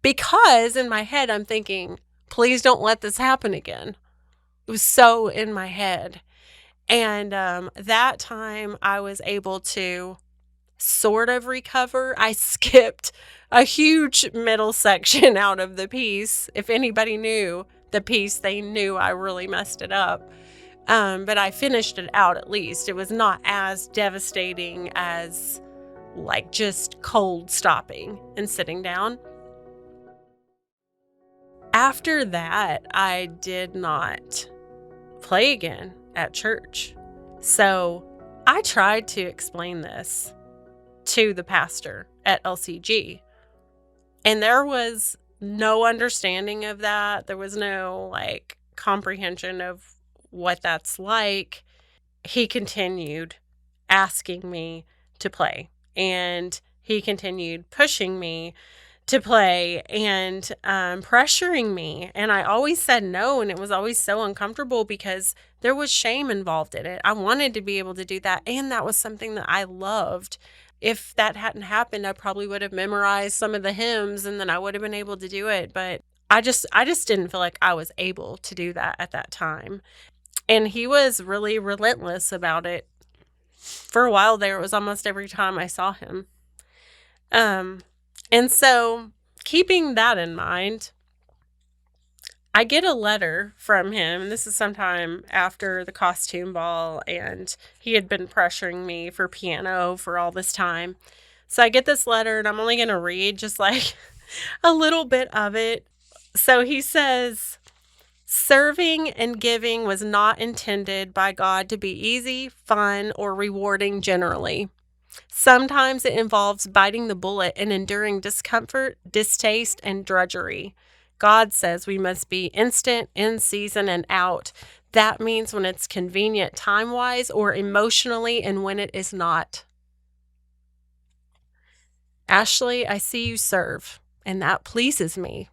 Because in my head, I'm thinking, please don't let this happen again. It was so in my head. And that time I was able to sort of recover. I skipped a huge middle section out of the piece. If anybody knew the piece, they knew I really messed it up. But I finished it out at least. It was not as devastating as like just cold stopping and sitting down. After that, I did not play again at church. So I tried to explain this to the pastor at LCG, and there was no understanding of that. There was no like comprehension of what that's like. He continued asking me to play, and he continued pushing me to play and pressuring me. And I always said no, and it was always so uncomfortable because there was shame involved in it. I wanted to be able to do that, and that was something that I loved. If that hadn't happened, I probably would have memorized some of the hymns, and then I would have been able to do it. But I just didn't feel like I was able to do that at that time. And he was really relentless about it. For a while there, it was almost every time I saw him. And so, keeping that in mind, I get a letter from him, and this is sometime after the costume ball, and he had been pressuring me for piano for all this time. So I get this letter, and I'm only going to read just like a little bit of it. So he says, "Serving and giving was not intended by God to be easy, fun, or rewarding generally. Sometimes it involves biting the bullet and enduring discomfort, distaste, and drudgery. God says we must be instant, in season, and out. That means when it's convenient time-wise or emotionally, and when it is not. Ashleigh, I see you serve, and that pleases me.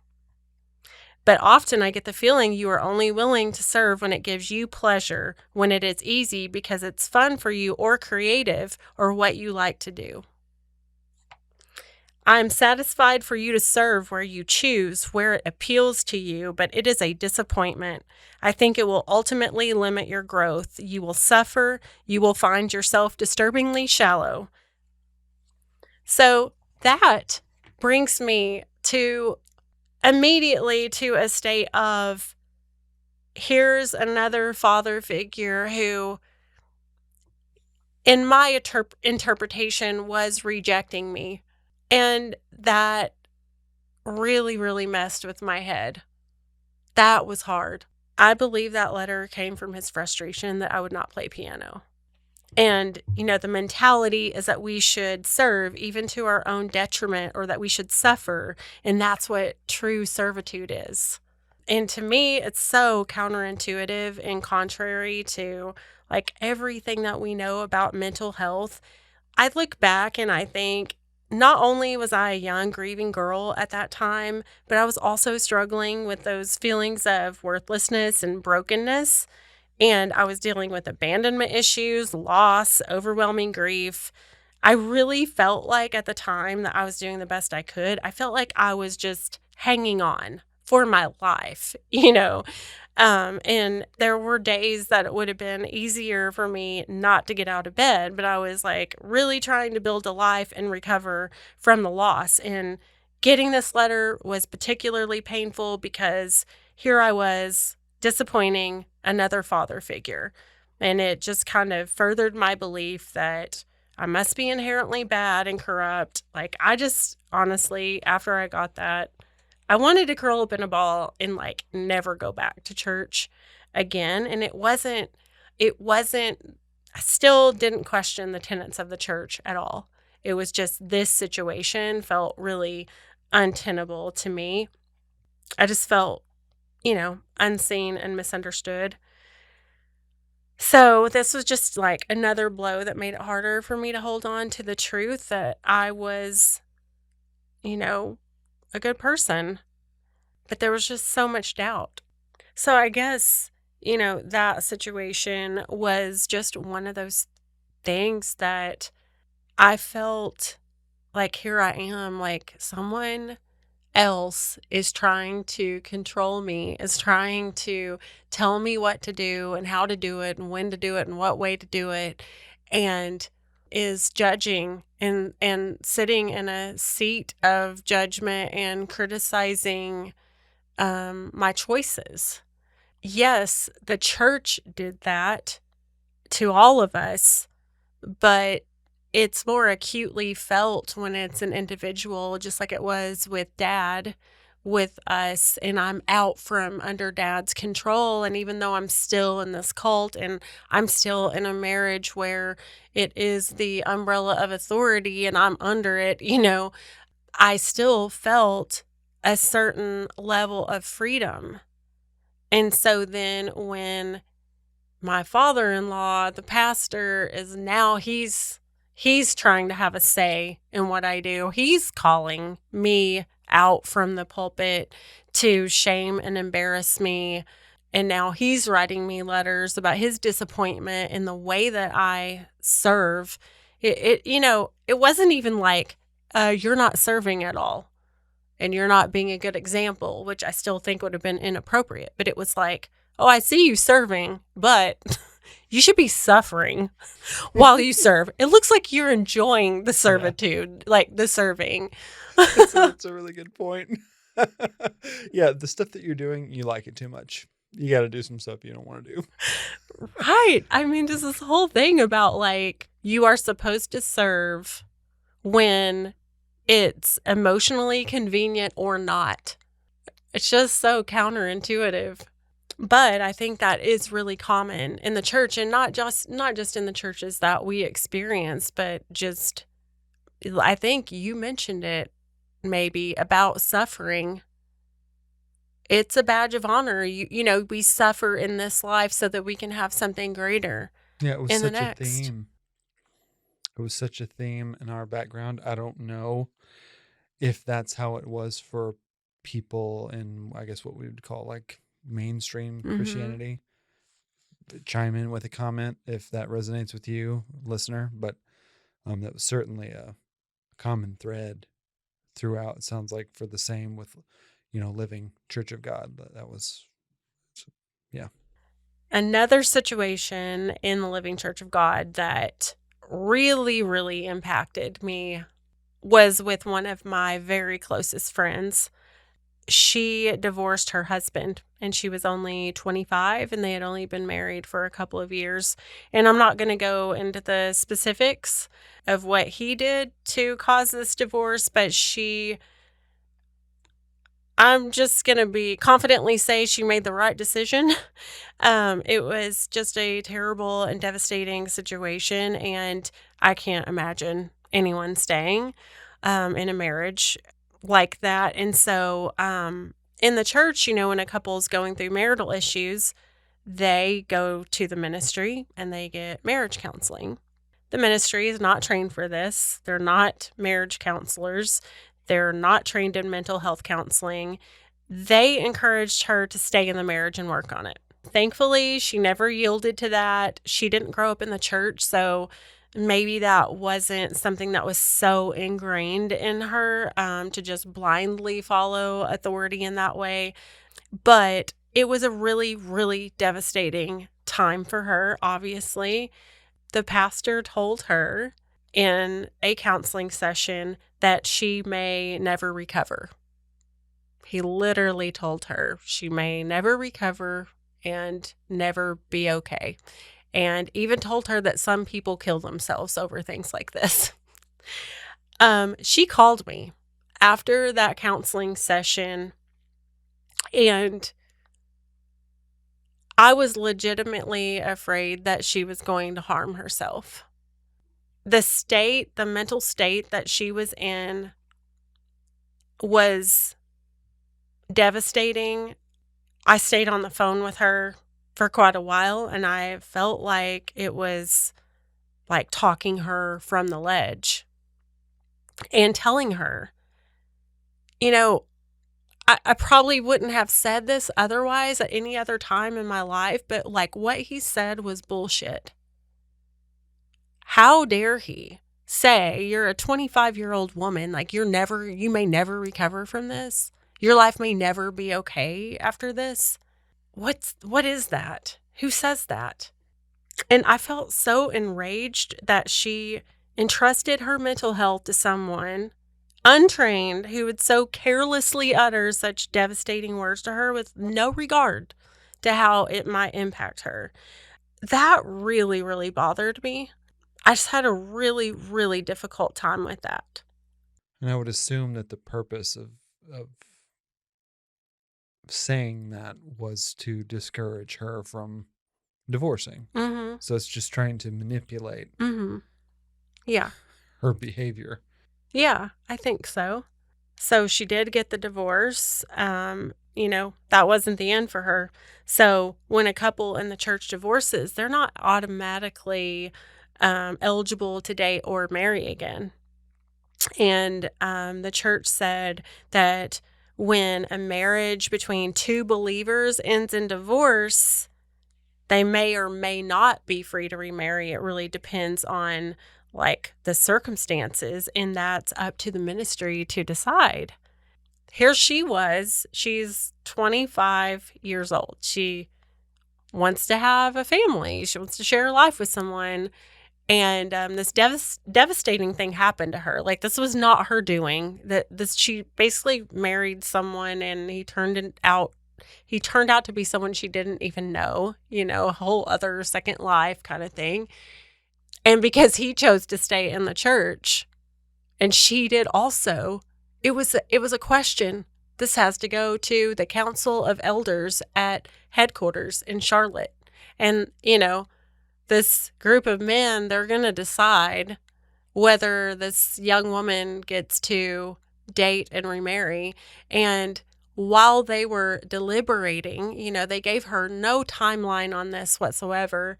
But often I get the feeling you are only willing to serve when it gives you pleasure, when it is easy because it's fun for you or creative or what you like to do. I am satisfied for you to serve where you choose, where it appeals to you, but it is a disappointment. I think it will ultimately limit your growth. You will suffer. You will find yourself disturbingly shallow. So that brings me to immediately to a state of, here's another father figure who, in my interpretation, was rejecting me. And that really, really messed with my head. That was hard. I believe that letter came from his frustration that I would not play piano. And, the mentality is that we should serve even to our own detriment, or that we should suffer. And that's what true servitude is. And to me, it's so counterintuitive and contrary to like everything that we know about mental health. I look back and I think, not only was I a young, grieving girl at that time, but I was also struggling with those feelings of worthlessness and brokenness. And I was dealing with abandonment issues, loss, overwhelming grief. I really felt like at the time that I was doing the best I could. I felt like I was just hanging on for my life, and there were days that it would have been easier for me not to get out of bed, but I was like really trying to build a life and recover from the loss. And getting this letter was particularly painful because here I was disappointing another father figure. And it just kind of furthered my belief that I must be inherently bad and corrupt. Like, I just honestly, after I got that, I wanted to curl up in a ball and like never go back to church again. And it wasn't, I still didn't question the tenets of the church at all. It was just this situation felt really untenable to me. I just felt, unseen and misunderstood. So this was just like another blow that made it harder for me to hold on to the truth that I was, a good person. But there was just so much doubt. So I guess, that situation was just one of those things that I felt like, here I am, like someone else is trying to control me, is trying to tell me what to do and how to do it and when to do it and what way to do it, and is judging and sitting in a seat of judgment and criticizing my choices. Yes, the church did that to all of us, but it's more acutely felt when it's an individual, just like it was with Dad, with us, and I'm out from under Dad's control. And even though I'm still in this cult and I'm still in a marriage where it is the umbrella of authority and I'm under it, I still felt a certain level of freedom. And so then when my father-in-law, the pastor, is now he's trying to have a say in what I do. He's calling me out from the pulpit to shame and embarrass me. And now he's writing me letters about his disappointment in the way that I serve. It wasn't even like, you're not serving at all and you're not being a good example, which I still think would have been inappropriate. But it was like, oh, I see you serving, but you should be suffering while you serve. It looks like you're enjoying the servitude, like the serving. That's a really good point. Yeah, the stuff that you're doing, you like it too much. You got to do some stuff you don't want to do. Right. I mean, just this whole thing about like, you are supposed to serve when it's emotionally convenient or not. It's just so counterintuitive. But I think that is really common in the church, and not just in the churches that we experience, but just, I think you mentioned it maybe about suffering. It's a badge of honor. We suffer in this life so that we can have something greater. Yeah, it was in the such a next. theme. It was such a theme in our background. I don't know if that's how it was for people in, I guess, what we would call like mainstream Mhm. Christianity. Chime in with a comment if that resonates with you, listener. But that was certainly a common thread throughout. It sounds like for the same with, Living Church of God. That was, yeah. Another situation in the Living Church of God that really, really impacted me was with one of my very closest friends. She divorced her husband, and she was only 25, and they had only been married for a couple of years. And I'm not going to go into the specifics of what he did to cause this divorce, but I'm just going to be confidently say she made the right decision. It was just a terrible and devastating situation, and I can't imagine anyone staying in a marriage like that. And so in the church, when a couple's going through marital issues, they go to the ministry and they get marriage counseling. The ministry is not trained for this. They're not marriage counselors. They're not trained in mental health counseling. They encouraged her to stay in the marriage and work on it. Thankfully, she never yielded to that. She didn't grow up in the church, so maybe that wasn't something that was so ingrained in her to just blindly follow authority in that way. But it was a really, really devastating time for her, obviously. The pastor told her in a counseling session that she may never recover. He literally told her she may never recover and never be okay. And even told her that some people kill themselves over things like this. She called me after that counseling session, and I was legitimately afraid that she was going to harm herself. The mental state that she was in was devastating. I stayed on the phone with her for quite a while, and I felt like it was like talking her from the ledge and telling her, I probably wouldn't have said this otherwise at any other time in my life, but like what he said was bullshit. How dare he say you're a 25-year-old woman, like you may never recover from this. Your life may never be okay after this. What is that? Who says that? And I felt so enraged that she entrusted her mental health to someone untrained who would so carelessly utter such devastating words to her with no regard to how it might impact her. That really, really bothered me. I just had a really, really difficult time with that. And I would assume that the purpose of saying that was to discourage her from divorcing. Mm-hmm. So it's just trying to manipulate Mm-hmm. Yeah. her behavior. Yeah, I think so. So she did get the divorce. That wasn't the end for her. So when a couple in the church divorces, they're not automatically eligible to date or marry again. And the church said that when a marriage between two believers ends in divorce, they may or may not be free to remarry. It really depends on like the circumstances, and that's up to the ministry to decide. Here she was. She's 25 years old. She wants to have a family. She wants to share her life with someone. And this devastating thing happened to her. Like, this was not her doing. She basically married someone, and he turned out to be someone she didn't even know. A whole other second life kind of thing. And because he chose to stay in the church, and she did also, it was a question. This has to go to the Council of Elders at headquarters in Charlotte, and this group of men, they're going to decide whether this young woman gets to date and remarry. And while they were deliberating, they gave her no timeline on this whatsoever.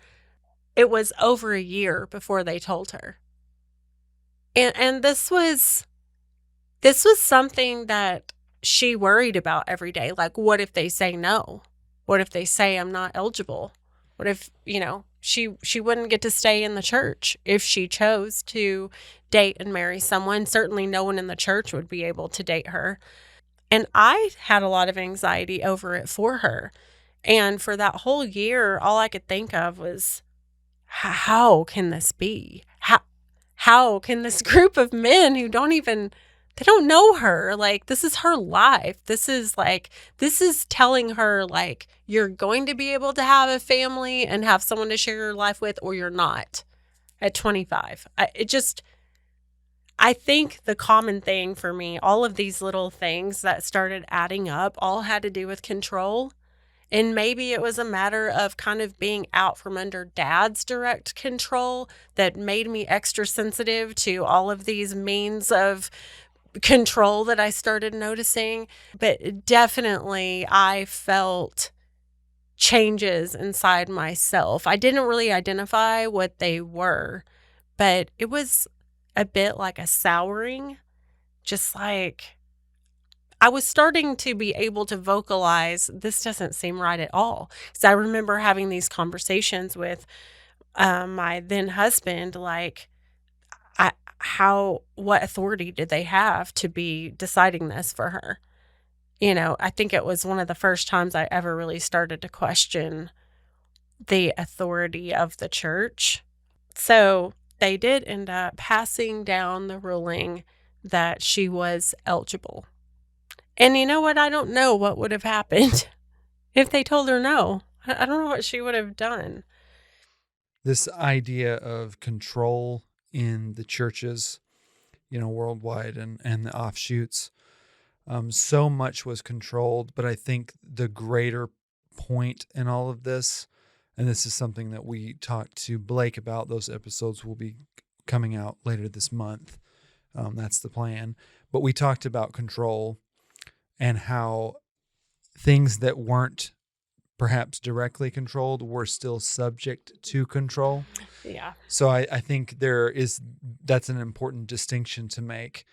It was over a year before they told her. And this was something that she worried about every day. Like, what if they say no? What if they say I'm not eligible? What if, she wouldn't get to stay in the church if she chose to date and marry someone? Certainly no one in the church would be able to date her. And I had a lot of anxiety over it for her. And for that whole year, all I could think of was, how can this be? How can this group of men who they don't know her, like, this is her life. This is telling her, like, you're going to be able to have a family and have someone to share your life with, or you're not at 25. I think the common thing for me, all of these little things that started adding up, all had to do with control. And maybe it was a matter of kind of being out from under Dad's direct control that made me extra sensitive to all of these means of control that I started noticing. But definitely I felt changes inside myself. I didn't really identify what they were, but it was a bit like a souring, just like I was starting to be able to vocalize, this doesn't seem right at all. Because I remember having these conversations with my then husband, like, what authority did they have to be deciding this for her? I think it was one of the first times I ever really started to question the authority of the church. So they did end up passing down the ruling that she was eligible. And you know what? I don't know what would have happened if they told her no. I don't know what she would have done. This idea of control in the churches, worldwide and the offshoots, so much was controlled. But I think the greater point in all of this, and this is something that we talked to Blake about, those episodes will be coming out later this month. That's the plan. But we talked about control and how things that weren't perhaps directly controlled were still subject to control. Yeah. So I think that's an important distinction to make.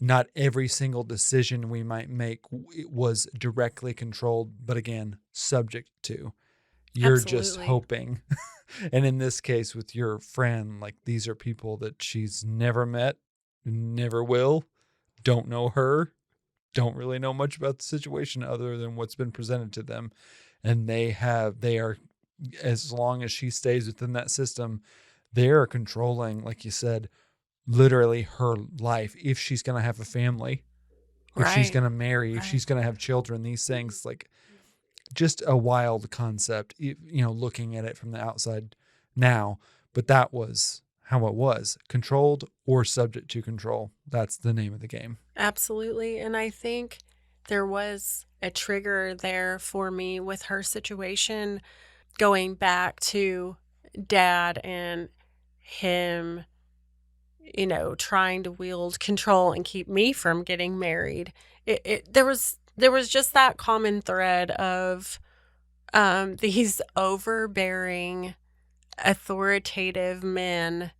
Not every single decision we might make was directly controlled, but again, subject to. You're Absolutely. Just hoping. And in this case with your friend, like, these are people that she's never met, never will, don't know her, don't really know much about the situation other than what's been presented to them. And they are, as long as she stays within that system, they're controlling, like you said, literally her life. If she's going to have a family, if she's going to marry, if she's going to have children, these things, like, just a wild concept, looking at it from the outside now. But that was how it was, controlled or subject to control. That's the name of the game. Absolutely. And I think there was a trigger there for me with her situation, going back to Dad and him, trying to wield control and keep me from getting married. There was just that common thread of these overbearing, authoritative men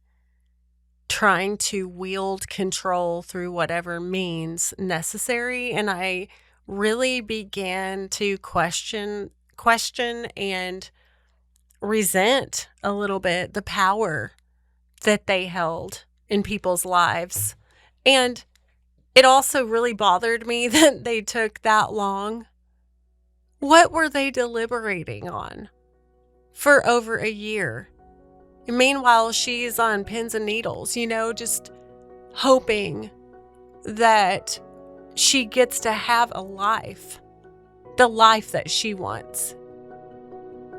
trying to wield control through whatever means necessary. And I really began to question and resent a little bit the power that they held in people's lives. And it also really bothered me that they took that long. What were they deliberating on for over a year? And meanwhile, she's on pins and needles, just hoping that she gets to have a life, the life that she wants.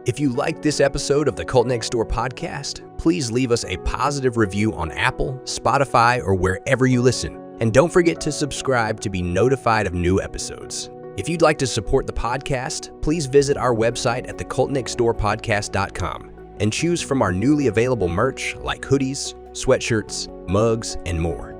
If you liked this episode of the Cult Next Door podcast, please leave us a positive review on Apple, Spotify, or wherever you listen. And don't forget to subscribe to be notified of new episodes. If you'd like to support the podcast, please visit our website at thecultnextdoorpodcast.com and choose from our newly available merch like hoodies, sweatshirts, mugs, and more.